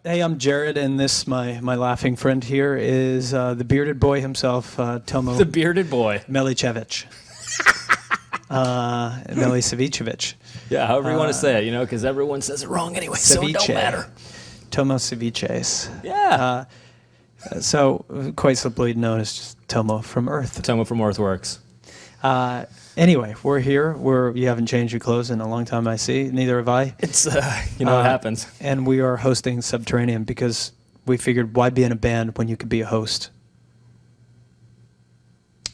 Hey, I'm Jared, and this my laughing friend here is the bearded boy himself, Tomo The bearded boy. Milicevic. Milicevic. Yeah, however you want to say it, because everyone says it wrong anyway, so it don't Ceviche. matter. Tomo Ceviches. Yeah. So, quite simply known as just Tomo from Earth. Tomo from Earthworks. Anyway, we're here. You haven't changed your clothes in a long time, I see. Neither have I. It's, it happens. And we are hosting Subterranean because we figured, why be in a band when you could be a host?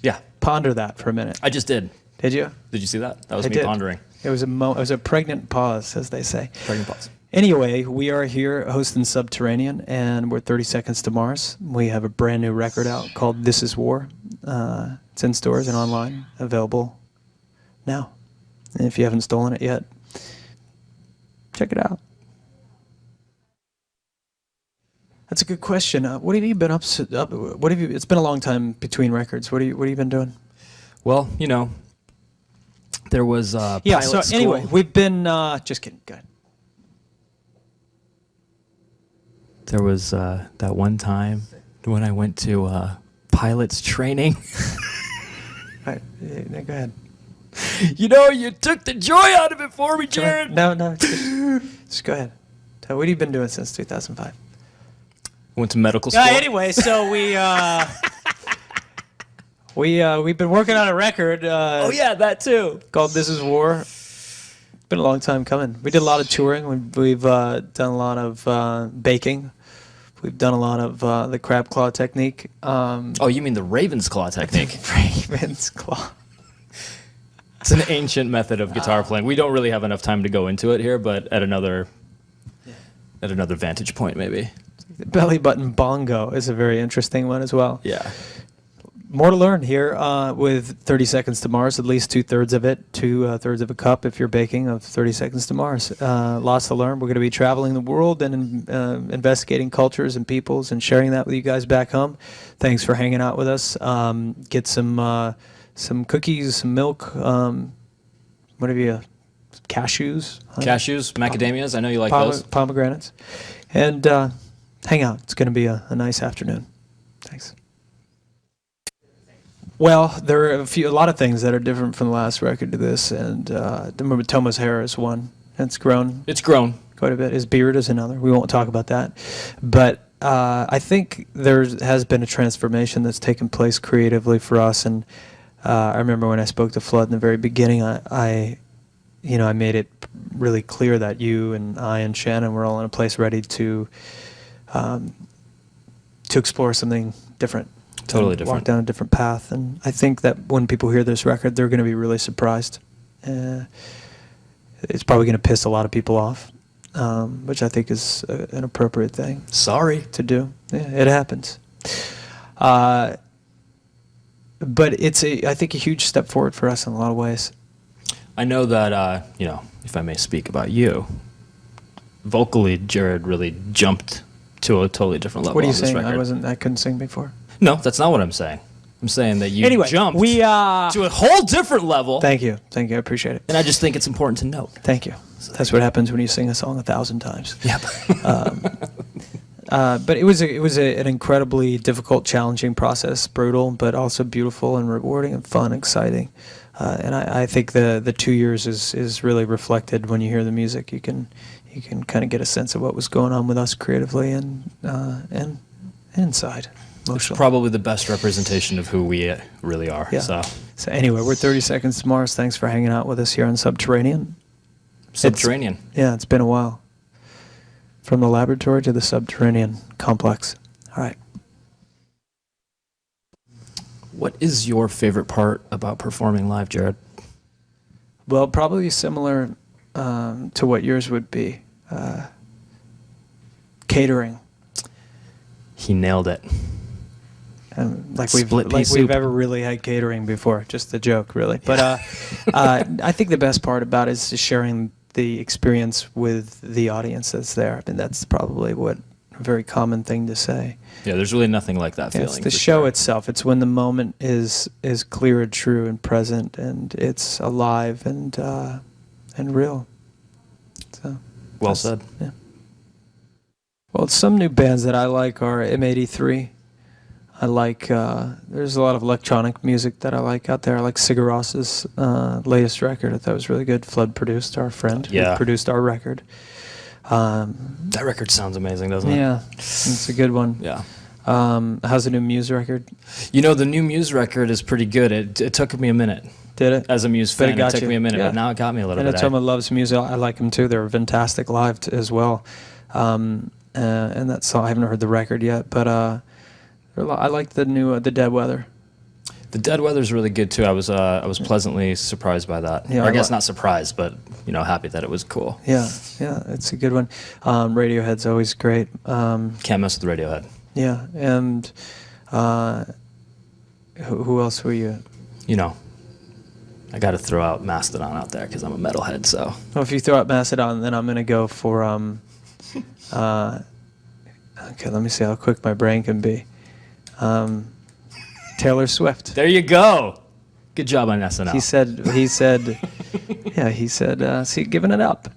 Yeah. Ponder that for a minute. I just did. Did you? Did you see that? That was I me did. pondering. It was a pregnant pause, as they say. Pregnant pause. Anyway, we are here hosting Subterranean, and we're 30 Seconds to Mars. We have a brand new record out called This Is War. It's in stores and online, available now. And if you haven't stolen it yet, check it out. That's a good question. What have you been up? What have you? It's been a long time between records. What have you been doing? Well, there was Yeah. pilot So school. anyway, we've been just kidding. Go ahead. There was that one time when I went to pilot's training. All right, yeah, go ahead. You took the joy out of it for me, Jared. No, just go ahead. What have you been doing since 2005? Went to medical school. Anyway, so we've been working on a record. Oh yeah, that too. Called This Is War. It's been a long time coming. We did a lot of touring. We've done a lot of baking. We've done a lot of the crab claw technique. Oh, you mean the Raven's Claw technique? Raven's claw. It's an ancient method of guitar playing. We don't really have enough time to go into it here, but at another vantage point, maybe. The belly button bongo is a very interesting one as well. Yeah. More to learn here with 30 Seconds to Mars, at least 2/3 of it, 2/3 of a cup if you're baking of 30 Seconds to Mars. Lots to learn. We're going to be traveling the world and investigating cultures and peoples and sharing that with you guys back home. Thanks for hanging out with us. Get some cookies, some milk, what have you, cashews? Cashews, macadamias, I know you like those. Pomegranates. And hang out. It's going to be a nice afternoon. Thanks. Well, there are a lot of things that are different from the last record to this, and remember Tomo's hair is one. It's grown. It's grown. Quite a bit. His beard is another. We won't talk about that. But I think there has been a transformation that's taken place creatively for us, and I remember when I spoke to Flood in the very beginning, I made it really clear that you and I and Shannon were all in a place ready to explore something different. Totally different. Walk down a different path. And I think that when people hear this record, they're going to be really surprised. It's probably going to piss a lot of people off, which I think is an appropriate thing. Sorry. To do. Yeah, it happens. But it's, I think, a huge step forward for us in a lot of ways. I know that, if I may speak about you, vocally, Jared really jumped to a totally different level. What are you on this saying? record. I couldn't sing before. No, that's not what I'm saying. I'm saying that you Anyway, jumped we to a whole different level. Thank you. I appreciate it. And I just think it's important to note. Thank you. That's what happens when you sing a song 1,000 times. Yep. But it was an incredibly difficult, challenging process, brutal, but also beautiful and rewarding and fun, exciting. And I think the 2 years is really reflected when you hear the music. You can kind of get a sense of what was going on with us creatively and inside. It's probably the best representation of who we really are. Yeah. So anyway, we're 30 Seconds to Mars. Thanks for hanging out with us here on Subterranean. Subterranean. It's been a while. From the laboratory to the subterranean complex. All right. What is your favorite part about performing live, Jared? Well, probably similar to what yours would be. Catering. He nailed it. Like Split pea we've soup. ever really had catering before. Just a joke, really. But I think the best part about it is just sharing the experience with the audience that's there. I mean, that's probably a very common thing to say. Yeah, there's really nothing like that feeling. It's the show itself. It's when the moment is clear and true and present, and it's alive and real. So well said. Yeah. Well, some new bands that I like are M83. I like, there's a lot of electronic music that I like out there. I like Sigur Ros's latest record. I thought it was really good. Flood produced, our friend, who Yeah. produced our record. That record sounds amazing, doesn't it? Yeah, it's a good one. Yeah. How's the new Muse record? You know, the new Muse record is pretty good. It took me a minute. Did it? As a Muse But it fan, got it took you. me a minute, Yeah. but now it got me a little And bit. someone loves music. I like them too. They're fantastic live as well. And that song, I haven't heard the record yet, but I like the new The Dead Weather. The Dead Weather's really good too. I was pleasantly surprised by that. Yeah, or I I guess li- not surprised, but happy that it was cool. Yeah, it's a good one. Radiohead's always great. Can't mess with Radiohead. Yeah, and who else were you? I got to throw out Mastodon out there because I'm a metalhead. So Well, if you throw out Macedon, then I'm gonna go for okay, let me see how quick my brain can be. Taylor Swift. there you go. Good job on SNL. He said, yeah, he said, see, giving it up.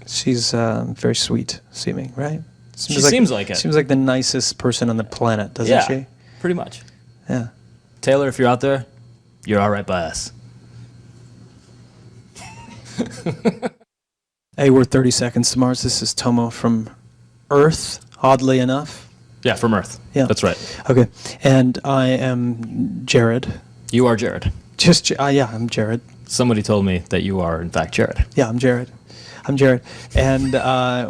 She's very sweet seeming, right? Seems like it. Seems like the nicest person on the planet, doesn't yeah, she? pretty much. Yeah. Taylor, if you're out there, you're all right by us. Hey, we're 30 Seconds to Mars. This is Tomo from Earth, oddly enough. Yeah, from Earth. Yeah. That's right. Okay. And I am Jared. You are Jared. Yeah, I'm Jared. Somebody told me that you are, in fact, Jared. Yeah, I'm Jared. And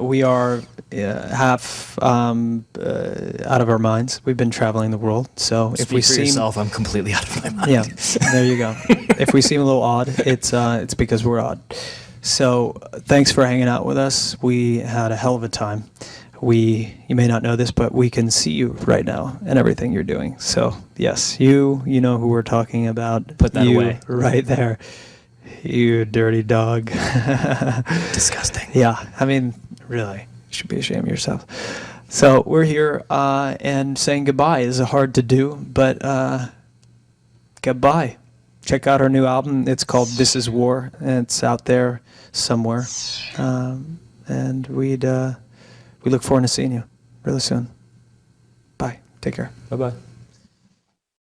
we are half out of our minds. We've been traveling the world. So if Speak we for seem... yourself, I'm completely out of my mind. Yeah, there you go. If we seem a little odd, it's because we're odd. So thanks for hanging out with us. We had a hell of a time. You may not know this, but we can see you right now and everything you're doing. So yes, you know who we're talking about. Put that you, away. Right there. You dirty dog. Disgusting. Yeah, I mean, really, you should be ashamed of yourself. So we're here, and saying goodbye is hard to do, but goodbye. Check out our new album. It's called This Is War, and it's out there somewhere. And we look forward to seeing you really soon. Bye. Take care. Bye-bye.